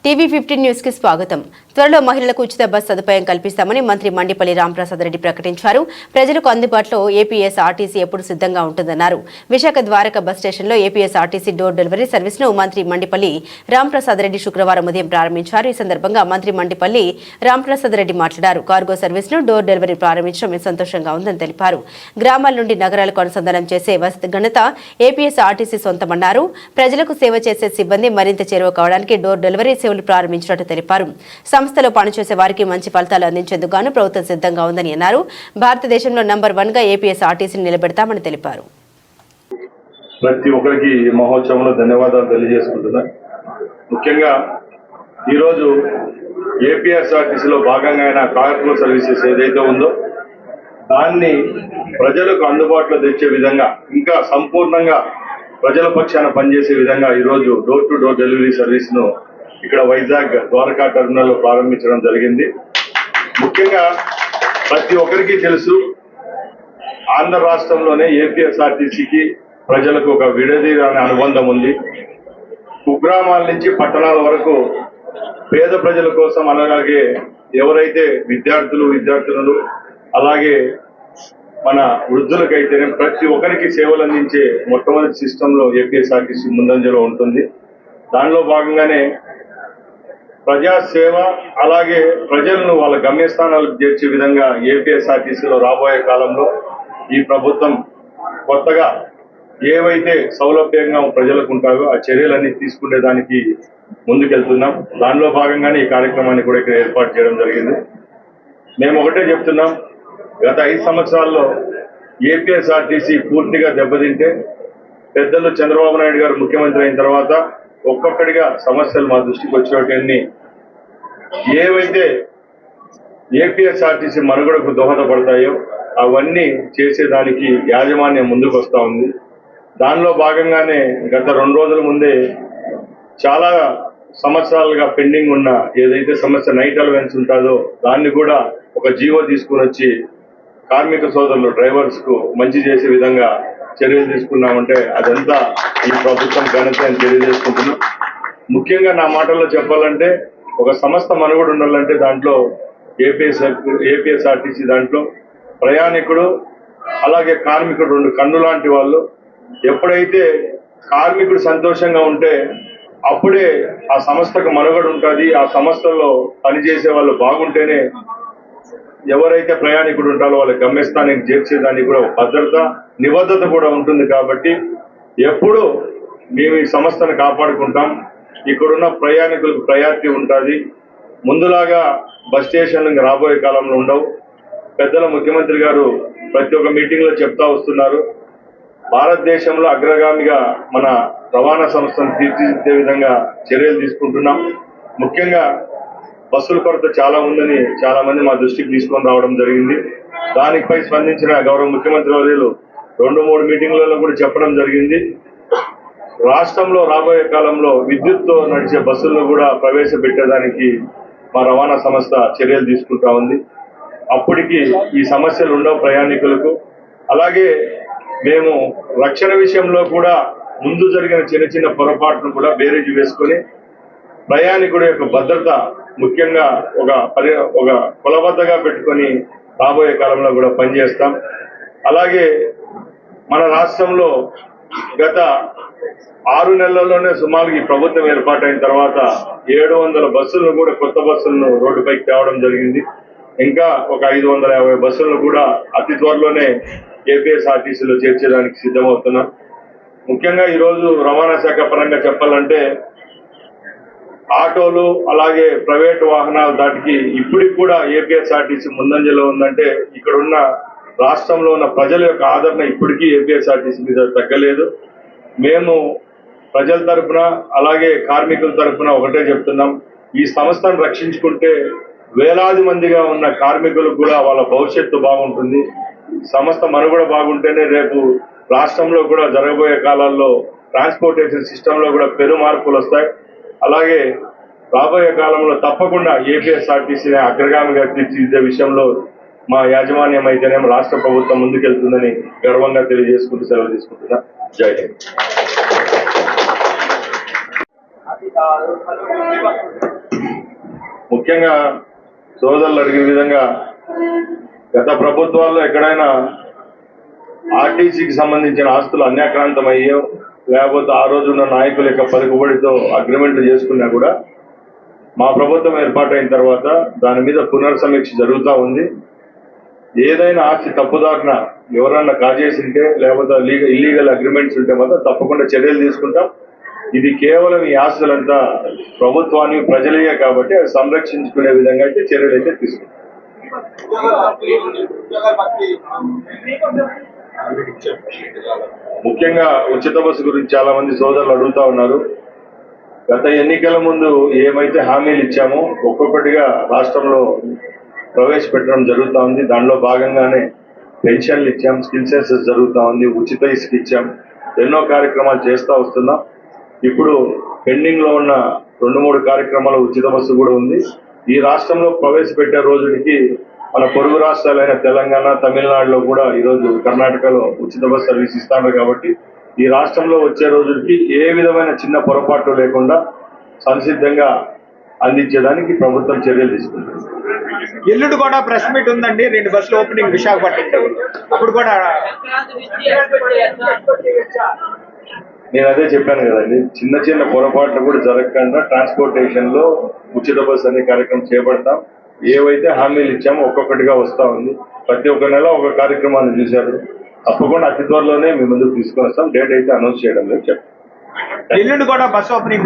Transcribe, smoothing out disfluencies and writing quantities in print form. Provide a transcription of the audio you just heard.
టీవీ15 news కి స్వాగతం. త్వరలో మహిళలకు ఉచిత బస్ సదుపాయం కల్పిస్తామని మంత్రి మండిపల్లి రాంప్రసాద్ రెడ్డి ప్రకటించారు. ప్రజలకు అందుబాటులో ఏపీఎస్ఆర్టీసీ ఎప్పుడు సిద్ధంగా ఉంటుందన్నారు. విశాఖ ద్వారకా బస్ స్టేషన్లో ఏపీఎస్ఆర్టీసీ డోర్ డెలివరీ సర్వీస్ను మంత్రి మండిపల్లి రాంప్రసాద్ రెడ్డి శుక్రవారం ఉదయం ప్రారంభించారు. ఈ సందర్భంగా మంత్రి మండిపల్లి రాంప్రసాద్ రెడ్డి మాట్లాడారు. కార్గో సర్వీస్ను డోర్ డెలివరీ ప్రారంభించడం సంతోషంగా ఉందని తెలిపారు. గ్రామాల నుండి నగరాలకు అనుసంధానం చేసే ఘనత ఏపీఎస్ఆర్టీసీ సొంతమన్నారు. ప్రజలకు సేవ చేసే సిబ్బంది మరింత చేరువ కావడానికి డోర్ డెలివరీ సేవలు ప్రారంభించినట్టు తెలిపారు. సంస్థలో పనిచేసే వారికి మంచి ఫలితాలు అందించేందుకు గాను ప్రభుత్వం సిద్ధంగా ఉందని అన్నారు. భారతదేశంలో నంబర్ 1 గా ఏపీఎస్ఆర్టీసీని నిలబెడతామని తెలిపారు. ప్రతి ఒక్కరికి ఈ మహోత్సవంలో ధన్యవాదాలు తెలియజేసుకుంటున్నా. ముఖ్యంగా ఈరోజు ఏపీఎస్ఆర్టీసీలో భాగంగా కార్గో సర్వీసెస్ ఏదైతే ఉందో దాన్ని ప్రజలకు అందుబాటులో తెచ్చే విధంగా ఇంకా సంపూర్ణంగా ప్రజల పక్షాన పనిచేసే విధంగా ఈరోజు డోర్ టు డోర్ డెలివరీ సర్వీస్ను ఇక్కడ వైజాగ్ ద్వారకా టెర్మినల్లో ప్రారంభించడం జరిగింది. ముఖ్యంగా ప్రతి ఒక్కరికి తెలుసు, ఆంధ్ర రాష్ట్రంలోనే ఏపీఎస్ఆర్టీసీకి ప్రజలకు ఒక విడదీయని అనుబంధం ఉంది. కుగ్రామాల నుంచి పట్టణాల వరకు పేద ప్రజల కోసం, అలాగే ఎవరైతే విద్యార్థులు అలాగే మన వృద్ధులకైతేనే ప్రతి ఒక్కరికి సేవలు అందించే మొట్టమొదటి సిస్టంలో ఏపీఎస్ఆర్టీసీ ముందంజలో ఉంటుంది. దానిలో భాగంగానే ప్రజాసేవ అలాగే ప్రజలను వాళ్ళ గమ్యస్థానాలకు చేర్చే విధంగా ఏపీఎస్ఆర్టీసీలో రాబోయే కాలంలో ఈ ప్రభుత్వం కొత్తగా ఏవైతే సౌలభ్యంగా ప్రజలకు ఉంటాయో ఆ చర్యలన్నీ తీసుకునే దానికి ముందుకెళ్తున్నాం. దానిలో భాగంగానే ఈ కార్యక్రమాన్ని కూడా ఇక్కడ ఏర్పాటు చేయడం జరిగింది. మేము ఒకటే చెప్తున్నాం, గత 5 సంవత్సరాల్లో ఏపీఎస్ఆర్టీసీ పూర్తిగా దెబ్బతింటే పెద్దలు చంద్రబాబు నాయుడు గారు ముఖ్యమంత్రి అయిన తర్వాత ఒక్కొక్కటిగా సమస్యలు మా దృష్టికి వచ్చేటన్ని ఏవైతే ఏపీఎస్ఆర్టీసీ మనుగడకు దోహదపడతాయో అవన్నీ చేసేదానికి యాజమాన్యం ముందుకు వస్తూ ఉంది. దానిలో భాగంగానే గత 2 రోజుల ముందే చాలా సంవత్సరాలుగా పెండింగ్ ఉన్న ఏదైతే సమస్య నైట్ అలవెన్స్ ఉంటుందో దాన్ని కూడా ఒక జీవో తీసుకుని వచ్చి కార్మిక సోదరులు డ్రైవర్స్ కు మంచి చేసే విధంగా చర్యలు తీసుకున్నామంటే అదంతా ఈ ప్రభుత్వం ఘనత అని తెలియజేసుకుంటున్నాం. ముఖ్యంగా నా మాటల్లో చెప్పాలంటే ఒక సంస్థ మనుగడ ఉండాలంటే దాంట్లో ఏపీఎస్ఆర్టీసీ దాంట్లో ప్రయాణికుడు అలాగే కార్మికుడు 2 కన్ను లాంటి వాళ్ళు. ఎప్పుడైతే కార్మికుడు సంతోషంగా ఉంటే అప్పుడే ఆ సంస్థకు మనుగడ ఉంటుంది. ఆ సంస్థల్లో పనిచేసే వాళ్ళు బాగుంటేనే ఎవరైతే ప్రయాణికుడు ఉంటారో వాళ్ళ గమ్యస్థానానికి చేర్చేదానికి కూడా భద్రత నిబద్ధత కూడా ఉంటుంది. కాబట్టి ఎప్పుడు మేము ఈ సంస్థను కాపాడుకుంటాం. ఇక్కడున్న ప్రయాణికులకు ప్రయారిటీ ఉంటుంది. ముందులాగా బస్ స్టేషన్లు రాబోయే కాలంలో ఉండవు. పెద్దల ముఖ్యమంత్రి గారు ప్రతి ఒక్క మీటింగ్ లో చెప్తా వస్తున్నారు, భారతదేశంలో అగ్రగామిగా మన రవాణా సంస్థను తీర్చిదిద్దే విధంగా చర్యలు తీసుకుంటున్నాం. ముఖ్యంగా బస్సుల కొరత చాలా ఉందని చాలా మంది మా దృష్టికి తీసుకొని రావడం జరిగింది. దానిపై స్పందించిన గౌరవ ముఖ్యమంత్రి వర్యులు 2-3 మీటింగ్లలో కూడా చెప్పడం జరిగింది. రాష్ట్రంలో రాబోయే కాలంలో విద్యుత్తో నడిచే బస్సులను కూడా ప్రవేశపెట్టేదానికి మా రవాణా సంస్థ చర్యలు తీసుకుంటా ఉంది. అప్పటికి ఈ సమస్యలు ఉండవు ప్రయాణికులకు. అలాగే మేము రక్షణ విషయంలో కూడా ముందు జరిగిన చిన్న పొరపాట్లను కూడా బేరీజు వేసుకొని ప్రయాణికుడి యొక్క భద్రత ముఖ్యంగా ఒక కొలబద్దగా పెట్టుకొని రాబోయే కాలంలో కూడా పనిచేస్తాం. అలాగే మన రాష్ట్రంలో గత 6 నెలల్లోనే సుమారు ఈ ప్రభుత్వం ఏర్పాటైన తర్వాత 700 బస్సులను కూడా కొత్త బస్సులను రోడ్డుపైకి తేవడం జరిగింది. ఇంకా ఒక 550 బస్సులను కూడా అతి త్వరలోనే ఏపీఎస్ఆర్టీసీలో చేర్చడానికి సిద్ధమవుతున్నాం. ముఖ్యంగా ఈరోజు రవాణా శాఖ పరంగా చెప్పాలంటే ఆటోలు అలాగే ప్రైవేటు వాహనాల దాటికి ఇప్పటికి కూడా ఏపీఎస్ఆర్టీసీ ముందంజలో ఉందంటే ఇక్కడున్న రాష్ట్రంలో ఉన్న ప్రజల యొక్క ఆదరణ ఇప్పటికీ ఏపీఎస్ఆర్టీసీ మీద తగ్గలేదు. మేము ప్రజల తరఫున అలాగే కార్మికుల తరఫున ఒకటే చెప్తున్నాం, ఈ సంస్థను రక్షించుకుంటే వేలాది మందిగా ఉన్న కార్మికులకు కూడా వాళ్ళ భవిష్యత్తు బాగుంటుంది. సంస్థ మనుగడ బాగుంటేనే రేపు రాష్ట్రంలో కూడా జరగబోయే కాలాల్లో ట్రాన్స్పోర్టేషన్ సిస్టంలో కూడా పెను మార్పులు వస్తాయి. అలాగే రాబోయే కాలంలో తప్పకుండా ఏపీఎస్ఆర్టీసీని అగ్రగామిగా తీర్చిదిద్దే విషయంలో మా యాజమాన్యం అయితేనేమో రాష్ట్ర ప్రభుత్వం ముందుకెళ్తుందని గర్వంగా తెలియజేసుకుంటూ సెలవు తీసుకుంటున్నా. జై హింద్. ముఖ్యంగా సోదరులు అడిగే విధంగా గత ప్రభుత్వాల్లో ఎక్కడైనా ఆర్టీసీకి సంబంధించిన ఆస్తులు అన్యాక్రాంతం అయ్యో లేకపోతే ఆ రోజు ఉన్న నాయకుల యొక్క పలుకుబడితో అగ్రిమెంట్లు చేసుకున్నా కూడా మా ప్రభుత్వం ఏర్పాటైన తర్వాత దాని మీద పునర్సమీక్ష జరుగుతూ ఉంది. ఏదైనా ఆస్తి తప్పుదారిన ఎవరన్నా కాజేసింటే లేకపోతే ఇల్లీగల్ అగ్రిమెంట్స్ ఉంటే మాత్రం తప్పకుండా చర్యలు తీసుకుంటాం. ఇది కేవలం ఈ ఆస్తులంతా ప్రభుత్వాన్ని ప్రజలే కాబట్టి అది సంరక్షించుకునే విధంగా అయితే చర్యలు అయితే తీసుకుంటాం. ముఖ్యంగా ఉచిత బస్సు గురించి చాలా మంది సోదరులు అడుగుతా ఉన్నారు. గత ఎన్నికల ముందు ఏమైతే హామీలు ఇచ్చామో ఒక్కొక్కటిగా రాష్ట్రంలో ప్రవేశపెట్టడం జరుగుతూ ఉంది. దానిలో భాగంగానే పెన్షన్లు ఇచ్చాం, స్కిల్ సెన్సెస్ జరుగుతూ ఉంది, ఉచిత ఇసుక ఇచ్చాం, ఎన్నో కార్యక్రమాలు చేస్తూ వస్తున్నాం. ఇప్పుడు పెండింగ్ లో ఉన్న 2-3 కార్యక్రమాల ఉచిత బస్సు కూడా ఉంది. ఈ రాష్ట్రంలో ప్రవేశపెట్టే రోజుకి మన పొరుగు రాష్ట్రాలైన తెలంగాణ, తమిళనాడులో కూడా ఈరోజు కర్ణాటకలో ఉచిత బస్సు సర్వీస్ ఇస్తాను కాబట్టి ఈ రాష్ట్రంలో వచ్చే రోజుకి ఏ విధమైన చిన్న పొరపాట్లు లేకుండా సంసిద్ధంగా అందించడానికి ప్రభుత్వం చర్యలు తీసుకుంటుంది. ఎల్లుండి కూడా ప్రెస్ మీట్ ఉందండి, 2 బస్సులు ఓపెనింగ్ విశాఖపట్నం. అప్పుడు కూడా నేను అదే చెప్పాను కదండి, చిన్న చిన్న పొరపాట్లు కూడా జరగకుండా ట్రాన్స్పోర్టేషన్ లో ఉచిత బస్సు అనే కార్యక్రమం చేపడతాం. ఏవైతే హామీలు ఇచ్చామో ఒక్కొక్కటిగా వస్తా ఉంది. ప్రతి ఒక్క నెల ఒక కార్యక్రమాన్ని చూశారు. తప్పకుండా అతి త్వరలోనే మీ ముందుకు తీసుకొని వస్తాం. డేట్ అయితే అనౌన్స్ చేయడం లేదు. చెప్పండి. ఎల్లుండి కూడా బస్సు ఓపెనింగ్